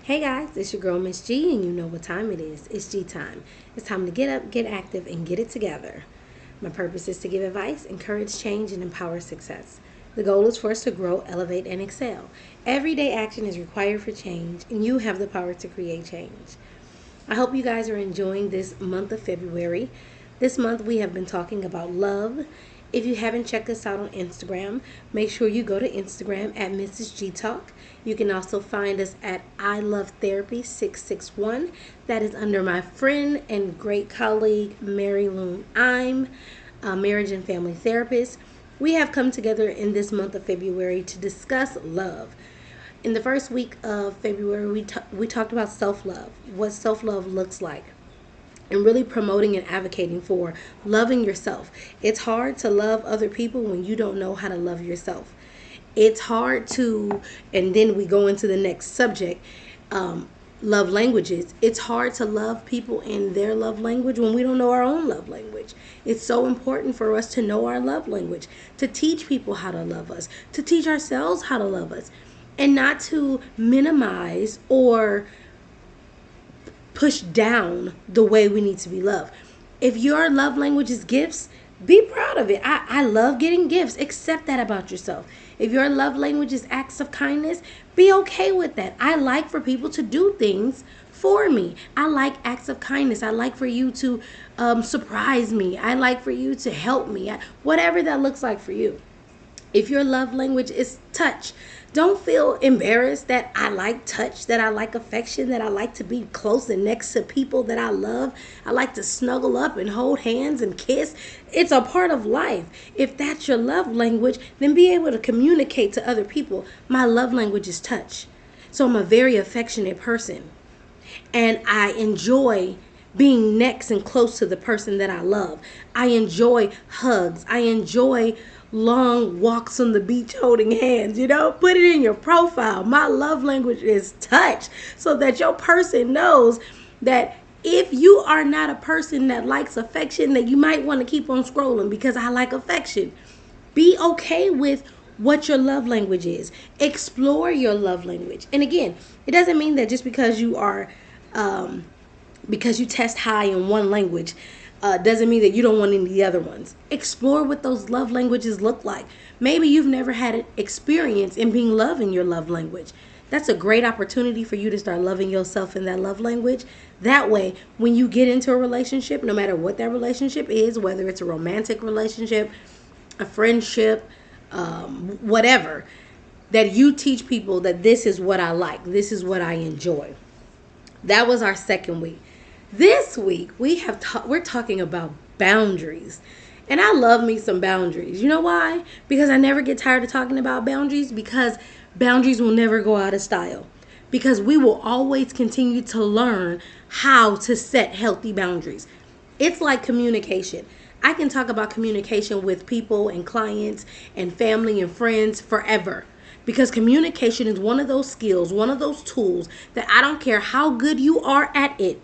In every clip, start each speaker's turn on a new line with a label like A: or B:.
A: Hey guys, it's your girl Miss G, and you know what time it is. It's G time. It's time to get up, get active, and get it together. My purpose is to give advice, encourage change, and empower success. The goal is for us to grow, elevate, and excel. Everyday action is required for change, and you have the power to create change. I hope you guys are enjoying this month of February. This month we have been talking about love. If you haven't checked us out on Instagram, make sure you go to Instagram at Mrs. G Talk. You can also find us at I Love Therapy 661. That is under my friend and great colleague Mary Loon. I'm a marriage and family therapist. We have come together in this month of February to discuss love. In the first week of February, we talked about self-love, what self-love looks like, and really promoting and advocating for loving yourself. It's hard to love other people when you don't know how to love yourself. It's hard to, and then we go into the next subject, love languages. It's hard to love people in their love language when we don't know our own love language. It's so important for us to know our love language, to teach people how to love us, to teach ourselves how to love us, and not to minimize or push down the way we need to be loved. If your love language is gifts, be proud of it. I love getting gifts. Accept that about yourself. If your love language is acts of kindness, be okay with that. I like for people to do things for me. I like acts of kindness. I like for you to surprise me. I like for you to help me. Whatever that looks like for you. If your love language is touch, don't feel embarrassed that I like touch, that I like affection, that I like to be close and next to people that I love. I like to snuggle up and hold hands and kiss. It's a part of life. If that's your love language, then be able to communicate to other people. My love language is touch. So I'm a very affectionate person. And I enjoy being next and close to the person that I love. I enjoy hugs. I enjoy long walks on the beach holding hands. Put it in your profile. My love language is touch, so that your person knows that if you are not a person that likes affection, that you might want to keep on scrolling because I like affection. Be okay with what your love language is. Explore your love language. And again, it doesn't mean that just because you are because you test high in one language doesn't mean that you don't want any of the other ones. Explore what those love languages look like. Maybe you've never had an experience in being loved in your love language. That's a great opportunity for you to start loving yourself in that love language. That way, when you get into a relationship, no matter what that relationship is, whether it's a romantic relationship, a friendship, whatever, that you teach people that this is what I like, this is what I enjoy. That was our second week. This week we're talking about boundaries. And I love me some boundaries. You know why? Because I never get tired of talking about boundaries, because boundaries will never go out of style. Because we will always continue to learn how to set healthy boundaries. It's like communication. I can talk about communication with people and clients and family and friends forever. Because communication is one of those skills, one of those tools that I don't care how good you are at it.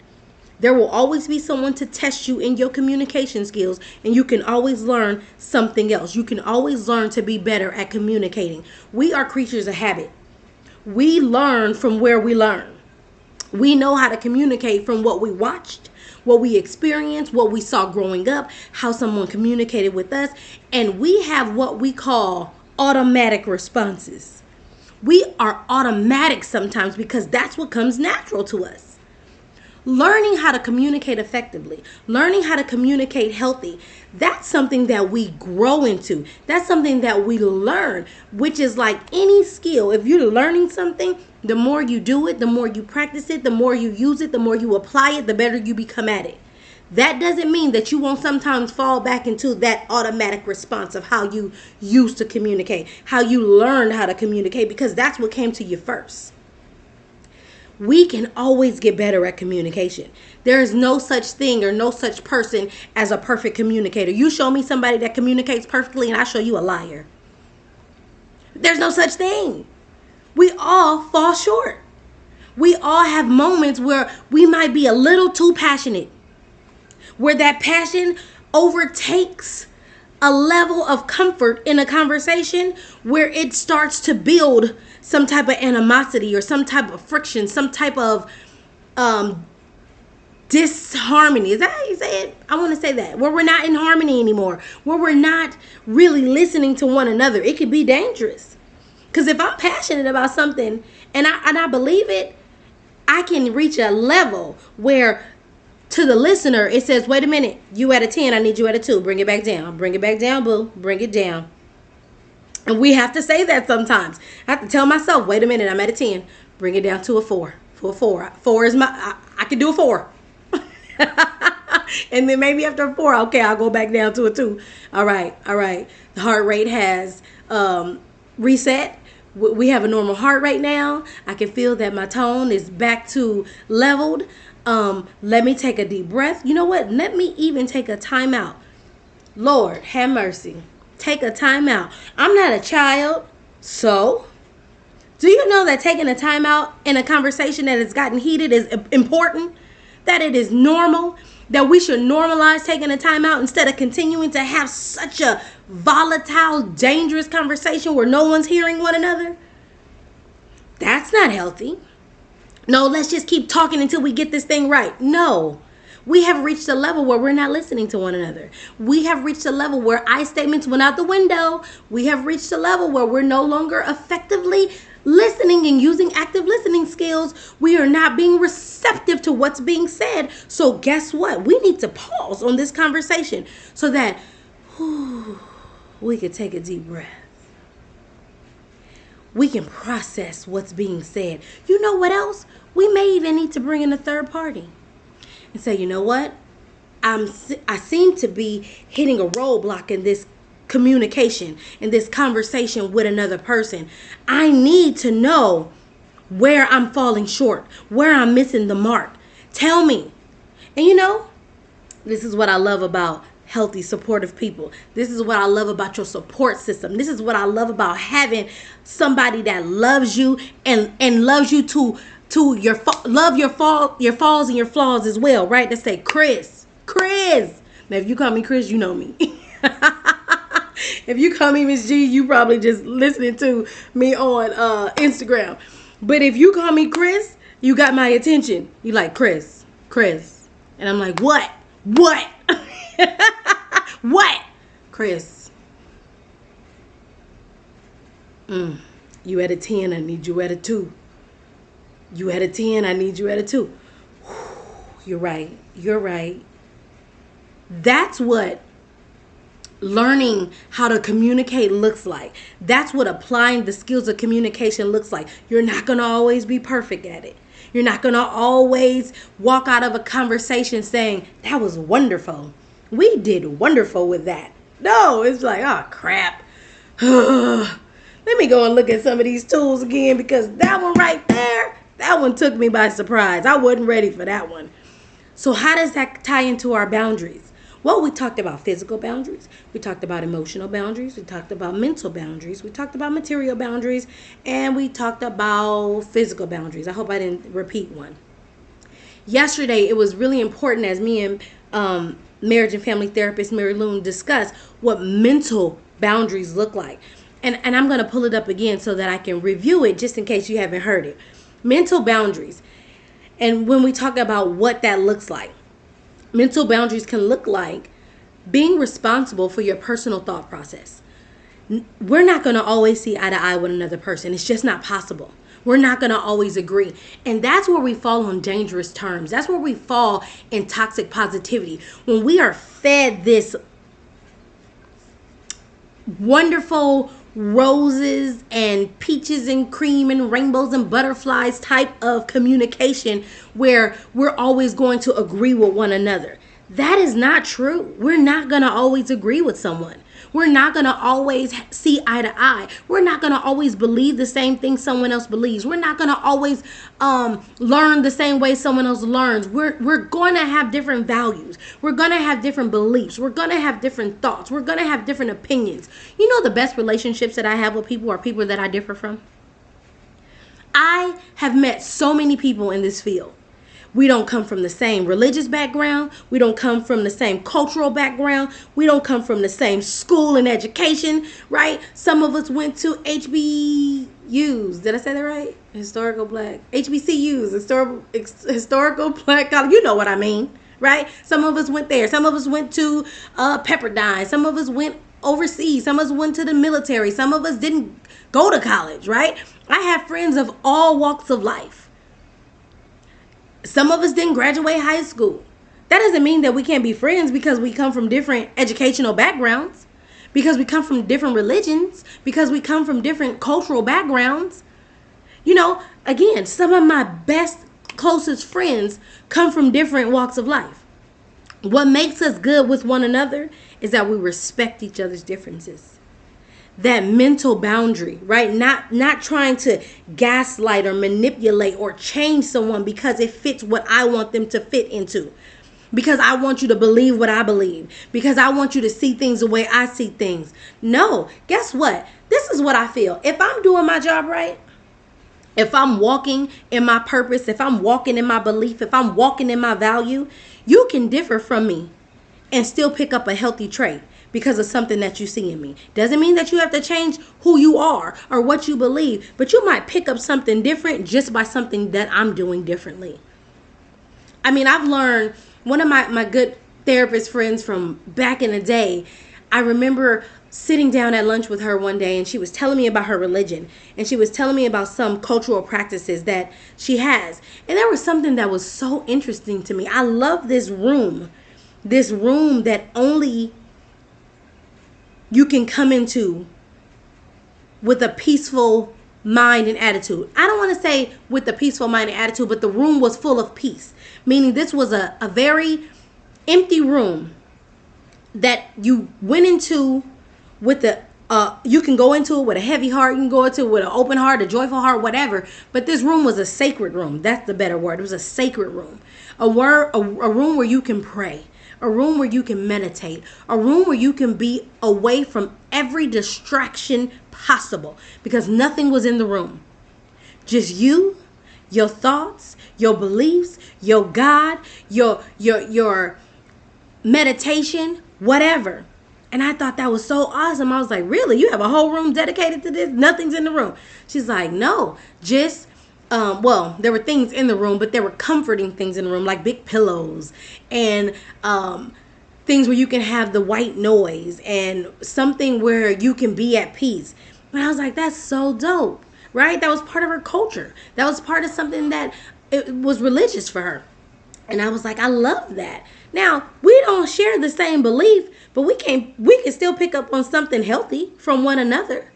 A: There will always be someone to test you in your communication skills, and you can always learn something else. You can always learn to be better at communicating. We are creatures of habit. We learn from where we learn. We know how to communicate from what we watched, what we experienced, what we saw growing up, how someone communicated with us, and we have what we call automatic responses. We are automatic sometimes because that's what comes natural to us. Learning how to communicate effectively, learning how to communicate healthy, that's something that we grow into. That's something that we learn, which is like any skill. If you're learning something, the more you do it, the more you practice it, the more you use it, the more you apply it, the better you become at it. That doesn't mean that you won't sometimes fall back into that automatic response of how you used to communicate, how you learned how to communicate, because that's what came to you first. We can always get better at communication. There is no such thing or no such person as a perfect communicator. You show me somebody that communicates perfectly and I show you a liar. There's no such thing. We all fall short. We all have moments where we might be a little too passionate, where that passion overtakes a level of comfort in a conversation where it starts to build some type of animosity or some type of friction, some type of disharmony. Is that how you say it? I want to say that. Where we're not in harmony anymore. Where we're not really listening to one another. It could be dangerous. Because if I'm passionate about something and I believe it, I can reach a level where to the listener it says, wait a minute, you at a 10, I need you at a 2. Bring it back down. Bring it back down, boo. Bring it down. And we have to say that sometimes. I have to tell myself, wait a minute, I'm at a 10. Bring it down to a 4. For a 4. 4 is I can do a 4. And then maybe after a 4, okay, I'll go back down to a 2. All right. The heart rate has reset. We have a normal heart rate now. I can feel that my tone is back to leveled. Let me take a deep breath. You know what? Let me even take a time out. Lord, have mercy. Take a time out. I'm not a child. So, do you know that taking a time out in a conversation that has gotten heated is important? That it is normal? That we should normalize taking a time out instead of continuing to have such a volatile, dangerous conversation where no one's hearing one another? That's not healthy. No, let's just keep talking until we get this thing right. No. We have reached a level where we're not listening to one another. We have reached a level where I statements went out the window. We have reached a level where we're no longer effectively listening and using active listening skills. We are not being receptive to what's being said. So guess what? We need to pause on this conversation so that we can take a deep breath. We can process what's being said. You know what else? We may even need to bring in a third party and say, you know what? I seem to be hitting a roadblock in this communication, in this conversation with another person. I need to know where I'm falling short, where I'm missing the mark. Tell me. And you know, this is what I love about healthy, supportive people. This is what I love about your support system. This is what I love about having somebody that loves you and loves you to your falls and your flaws as well, right? They say Chris. Now, if you call me Chris, you know me. If you call me Miss G, you probably just listening to me on Instagram. But if you call me Chris, you got my attention. You like Chris. And I'm like, what? What? Chris. You at a 10, I need you at a 2. You at a 10, I need you at a 2. You're right. That's what learning how to communicate looks like. That's what applying the skills of communication looks like. You're not going to always be perfect at it. You're not going to always walk out of a conversation saying, that was wonderful. We did wonderful with that. No, it's like, oh, crap. Let me go and look at some of these tools again, because that one right there, that one took me by surprise. I wasn't ready for that one. So how does that tie into our boundaries? Well, we talked about physical boundaries. We talked about emotional boundaries. We talked about mental boundaries. We talked about material boundaries. And we talked about physical boundaries. I hope I didn't repeat one. Yesterday, it was really important as me and marriage and family therapist Mary Loon discussed what mental boundaries look like. And I'm going to pull it up again so that I can review it just in case you haven't heard it. Mental boundaries. And when we talk about what that looks like, mental boundaries can look like being responsible for your personal thought process. We're not going to always see eye to eye with another person. It's just not possible. We're not going to always agree. And that's where we fall on dangerous terms. That's where we fall in toxic positivity. When we are fed this wonderful roses and peaches and cream and rainbows and butterflies type of communication where we're always going to agree with one another. That is not true. We're not going to always agree with someone. We're not going to always see eye to eye. We're not going to always believe the same thing someone else believes. We're not going to always learn the same way someone else learns. We're going to have different values. We're going to have different beliefs. We're going to have different thoughts. We're going to have different opinions. You know, the best relationships that I have with people are people that I differ from. I have met so many people in this field. We don't come from the same religious background. We don't come from the same cultural background. We don't come from the same school and education, right? Some of us went to HBCUs HBCUs. Did I say that right? Historical Black. HBCUs. Historical Black College. You know what I mean, right? Some of us went there. Some of us went to Pepperdine. Some of us went overseas. Some of us went to the military. Some of us didn't go to college, right? I have friends of all walks of life. Some of us didn't graduate high school. That doesn't mean that we can't be friends because we come from different educational backgrounds, because we come from different religions, because we come from different cultural backgrounds. You know, again, some of my best, closest friends come from different walks of life. What makes us good with one another is that we respect each other's differences. That mental boundary, right? Not trying to gaslight or manipulate or change someone because it fits what I want them to fit into. Because I want you to believe what I believe. Because I want you to see things the way I see things. No, guess what? This is what I feel. If I'm doing my job right, if I'm walking in my purpose, if I'm walking in my belief, if I'm walking in my value, you can differ from me and still pick up a healthy trait because of something that you see in me. Doesn't mean that you have to change who you are or what you believe, but you might pick up something different just by something that I'm doing differently. I mean, I've learned, one of my good therapist friends from back in the day, I remember sitting down at lunch with her one day and she was telling me about her religion and she was telling me about some cultural practices that she has. And there was something that was so interesting to me. I love this room that only you can come into with a peaceful mind and attitude. I don't want to say with a peaceful mind and attitude, but the room was full of peace. Meaning this was a very empty room that you went into with you can go into it with a heavy heart, you can go into it with an open heart, a joyful heart, whatever. But this room was a sacred room. That's the better word. It was a sacred room. A room where you can pray. A room where you can meditate. A room where you can be away from every distraction possible. Because nothing was in the room. Just you, your thoughts, your beliefs, your God, your meditation, whatever. And I thought that was so awesome. I was like, really? You have a whole room dedicated to this? Nothing's in the room. She's like, no, just, there were things in the room, but there were comforting things in the room, like big pillows and things where you can have the white noise and something where you can be at peace. And I was like, that's so dope, right? That was part of her culture. That was part of something that it was religious for her. And I was like, I love that. Now, we don't share the same belief, but we can still pick up on something healthy from one another.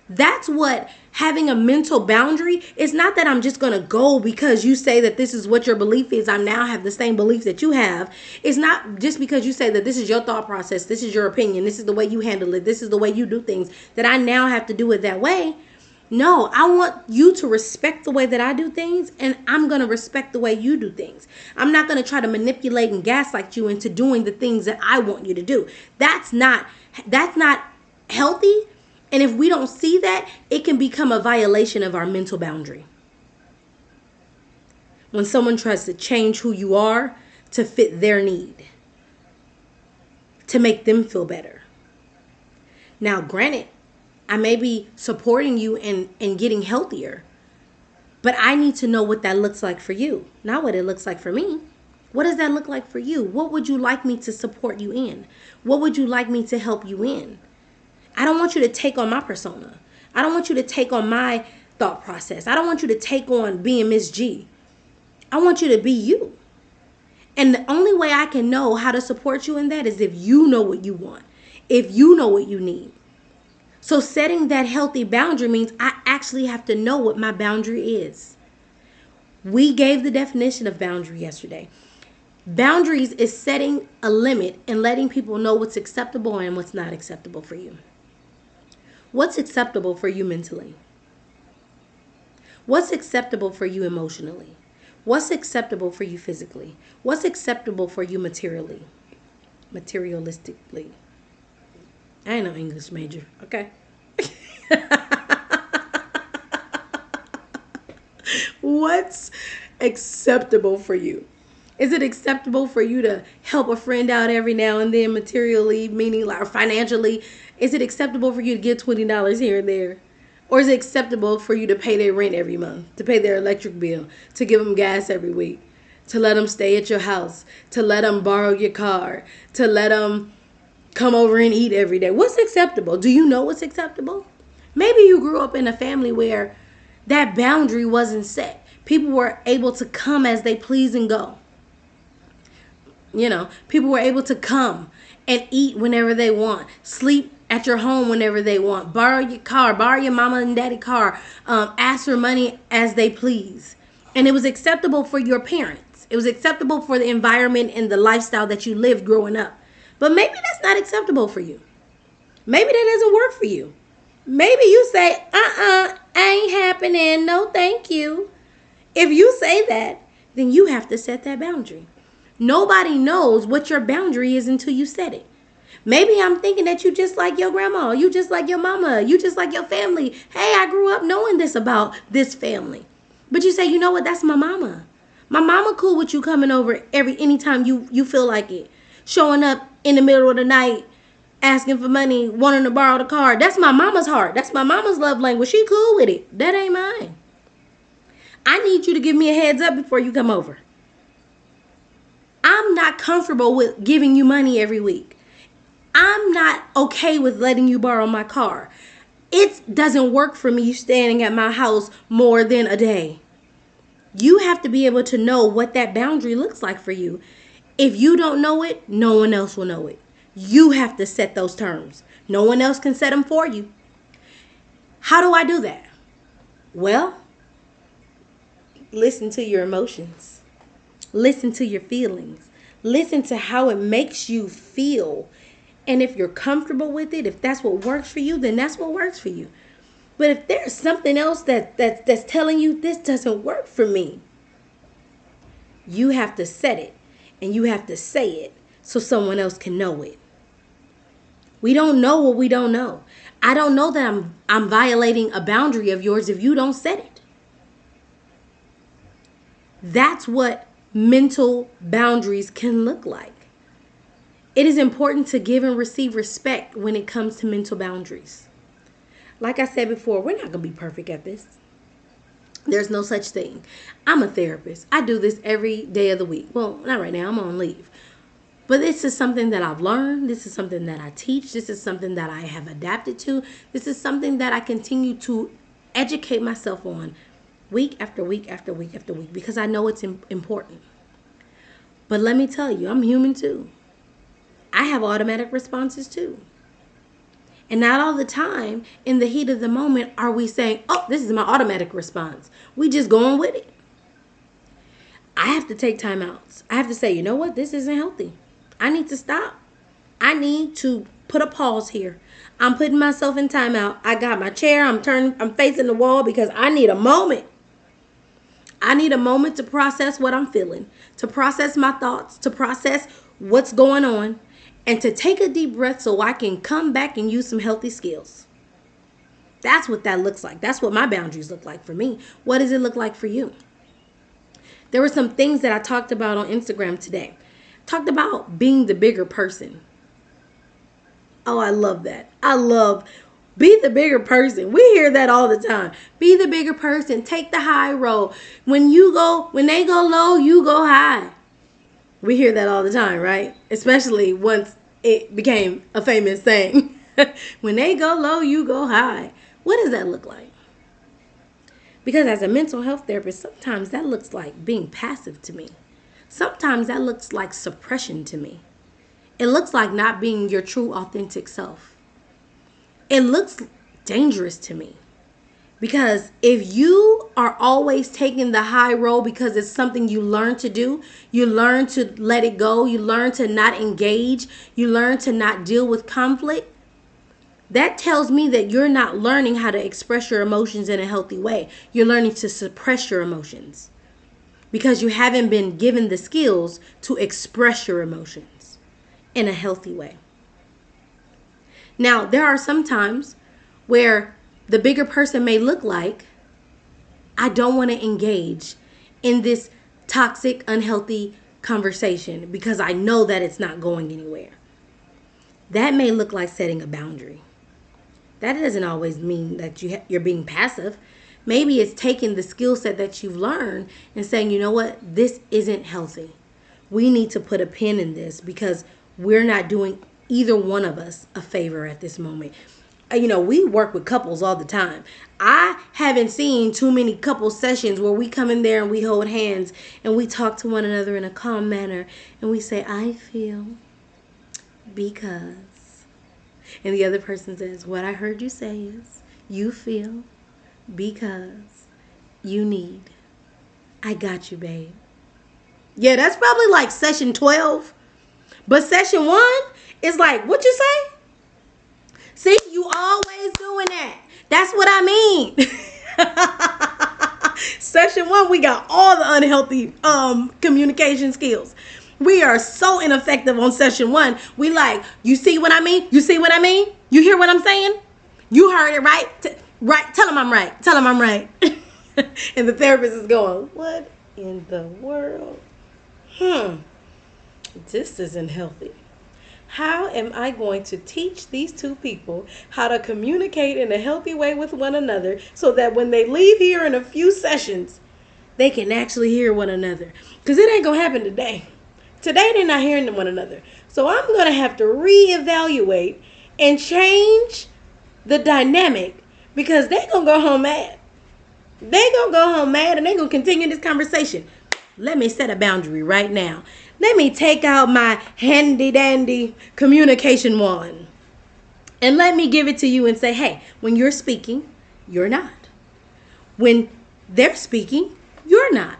A: That's what having a mental boundary is. Not that I'm just going to go because you say that this is what your belief is. I now have the same belief that you have. It's not just because you say that this is your thought process, this is your opinion, this is the way you handle it, this is the way you do things, that I now have to do it that way. No, I want you to respect the way that I do things, and I'm going to respect the way you do things. I'm not going to try to manipulate and gaslight you into doing the things that I want you to do. That's not healthy. And if we don't see that, it can become a violation of our mental boundary. When someone tries to change who you are to fit their need, to make them feel better. Now, granted, I may be supporting you in getting healthier, but I need to know what that looks like for you, not what it looks like for me. What does that look like for you? What would you like me to support you in? What would you like me to help you in? I don't want you to take on my persona. I don't want you to take on my thought process. I don't want you to take on being Miss G. I want you to be you. And the only way I can know how to support you in that is if you know what you want, if you know what you need. So setting that healthy boundary means I actually have to know what my boundary is. We gave the definition of boundary yesterday. Boundaries is setting a limit and letting people know what's acceptable and what's not acceptable for you. What's acceptable for you mentally? What's acceptable for you emotionally? What's acceptable for you physically? What's acceptable for you materialistically? I ain't no English major, okay? What's acceptable for you? Is it acceptable for you to help a friend out every now and then materially, meaning like financially? Is it acceptable for you to give $20 here and there? Or is it acceptable for you to pay their rent every month, to pay their electric bill, to give them gas every week, to let them stay at your house, to let them borrow your car, to let them come over and eat every day? What's acceptable? Do you know what's acceptable? Maybe you grew up in a family where that boundary wasn't set. People were able to come as they please and go. People were able to come and eat whenever they want, sleep at your home whenever they want, borrow your car, borrow your mama and daddy car, ask for money as they please. And it was acceptable for your parents. It was acceptable for the environment and the lifestyle that you lived growing up. But maybe that's not acceptable for you. Maybe that doesn't work for you. Maybe you say, ain't happening, no thank you. If you say that, then you have to set that boundary. Nobody knows what your boundary is until you set it. Maybe I'm thinking that you just like your grandma, you just like your mama, you just like your family. Hey, I grew up knowing this about this family. But you say, you know what, that's my mama. My mama cool with you coming over anytime you feel like it. Showing up in the middle of the night, asking for money, wanting to borrow the car. That's my mama's heart. That's my mama's love language. She cool with it. That ain't mine. I need you to give me a heads up before you come over. I'm not comfortable with giving you money every week. I'm not okay with letting you borrow my car. It doesn't work for me standing at my house more than a day. You have to be able to know what that boundary looks like for you. If you don't know it, no one else will know it. You have to set those terms. No one else can set them for you. How do I do that? Well, listen to your emotions. Listen to your feelings. Listen to how it makes you feel. And if you're comfortable with it, if that's what works for you, then that's what works for you. But if there's something else that's telling you this doesn't work for me, you have to set it and you have to say it so someone else can know it. We don't know what we don't know. I don't know that I'm violating a boundary of yours if you don't set it. That's what mental boundaries can look like. It is important to give and receive respect when it comes to mental boundaries. Like I said before, we're not going to be perfect at this. There's no such thing. I'm a therapist. I do this every day of the week. Well, not right now. I'm on leave. But this is something that I've learned. This is something that I teach. This is something that I have adapted to. This is something that I continue to educate myself on week after week after week after week because I know it's important. But let me tell you, I'm human too. I have automatic responses too. And not all the time, in the heat of the moment, are we saying, oh, this is my automatic response. We just going with it. I have to take time out. I have to say, you know what? This isn't healthy. I need to stop. I need to put a pause here. I'm putting myself in timeout. I got my chair. I'm facing the wall because I need a moment. I need a moment to process what I'm feeling, to process my thoughts, to process what's going on, and to take a deep breath so I can come back and use some healthy skills. That's what that looks like. That's what my boundaries look like for me. What does it look like for you? There were some things that I talked about on Instagram today. Talked about being the bigger person. Oh, I love that. I love be the bigger person. We hear that all the time. Be the bigger person. Take the high road. When they go low, you go high. We hear that all the time, right? Especially once it became a famous saying. When they go low, you go high. What does that look like? Because as a mental health therapist, sometimes that looks like being passive to me. Sometimes that looks like suppression to me. It looks like not being your true, authentic self. It looks dangerous to me. Because if you are always taking the high road because it's something you learn to do, you learn to let it go, you learn to not engage, you learn to not deal with conflict, that tells me that you're not learning how to express your emotions in a healthy way. You're learning to suppress your emotions because you haven't been given the skills to express your emotions in a healthy way. Now, there are some times where the bigger person may look like, I don't want to engage in this toxic, unhealthy conversation because I know that it's not going anywhere. That may look like setting a boundary. That doesn't always mean that you're being passive. Maybe it's taking the skill set that you've learned and saying, you know what, this isn't healthy. We need to put a pin in this because we're not doing either one of us a favor at this moment. We work with couples all the time. I haven't seen too many couple sessions where we come in there and we hold hands and we talk to one another in a calm manner and we say, I feel because. And the other person says, what I heard you say is, you feel because you need. I got you, babe. Yeah, that's probably like session 12. But session 1 is like, what you say? See, you always doing that. That's what I mean. Session 1, we got all the unhealthy communication skills. We are so ineffective on session 1. We like, you see what I mean? You see what I mean? You hear what I'm saying? You heard it, right? Right. Tell him I'm right. Tell him I'm right. And the therapist is going, what in the world? This isn't healthy. How am I going to teach these two people how to communicate in a healthy way with one another so that when they leave here in a few sessions, they can actually hear one another? Because it ain't going to happen today. Today, they're not hearing one another. So I'm going to have to reevaluate and change the dynamic because they're going to go home mad. They're going to go home mad and they're going to continue this conversation. Let me set a boundary right now. Let me take out my handy dandy communication wand and let me give it to you and say, hey, when you're speaking, you're not. When they're speaking, you're not.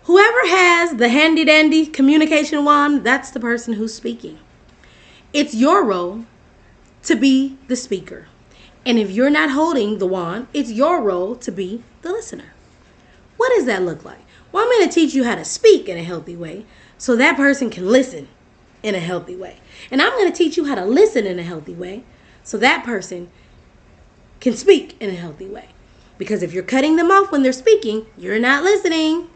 A: Whoever has the handy dandy communication wand, that's the person who's speaking. It's your role to be the speaker. And if you're not holding the wand, it's your role to be the listener. What does that look like? Well, I'm going to teach you how to speak in a healthy way so that person can listen in a healthy way. And I'm going to teach you how to listen in a healthy way so that person can speak in a healthy way. Because if you're cutting them off when they're speaking, you're not listening.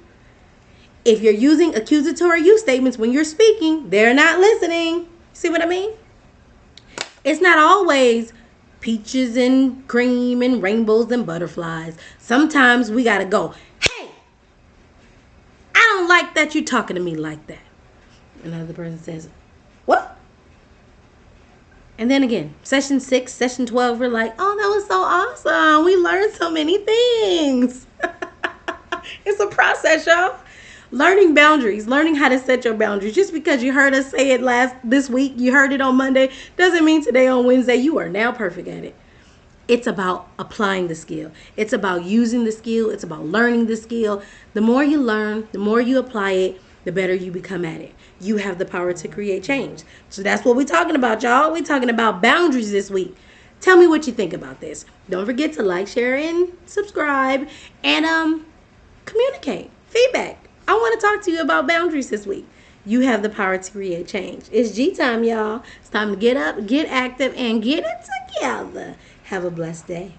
A: If you're using accusatory use statements when you're speaking, they're not listening. See what I mean? It's not always peaches and cream and rainbows and butterflies. Sometimes we got to go, hey, I don't like that you're talking to me like that. Another person says, what? And then again, session 6, session 12, we're like, oh, that was so awesome. We learned so many things. It's a process, y'all. Learning boundaries, learning how to set your boundaries. Just because you heard us say it this week, you heard it on Monday, doesn't mean today on Wednesday you are now perfect at it. It's about applying the skill. It's about using the skill. It's about learning the skill. The more you learn, the more you apply it, the better you become at it. You have the power to create change. So that's what we're talking about, y'all. We're talking about boundaries this week. Tell me what you think about this. Don't forget to like, share, and subscribe, and communicate. Feedback. I want to talk to you about boundaries this week. You have the power to create change. It's G time, y'all. It's time to get up, get active, and get it together. Have a blessed day.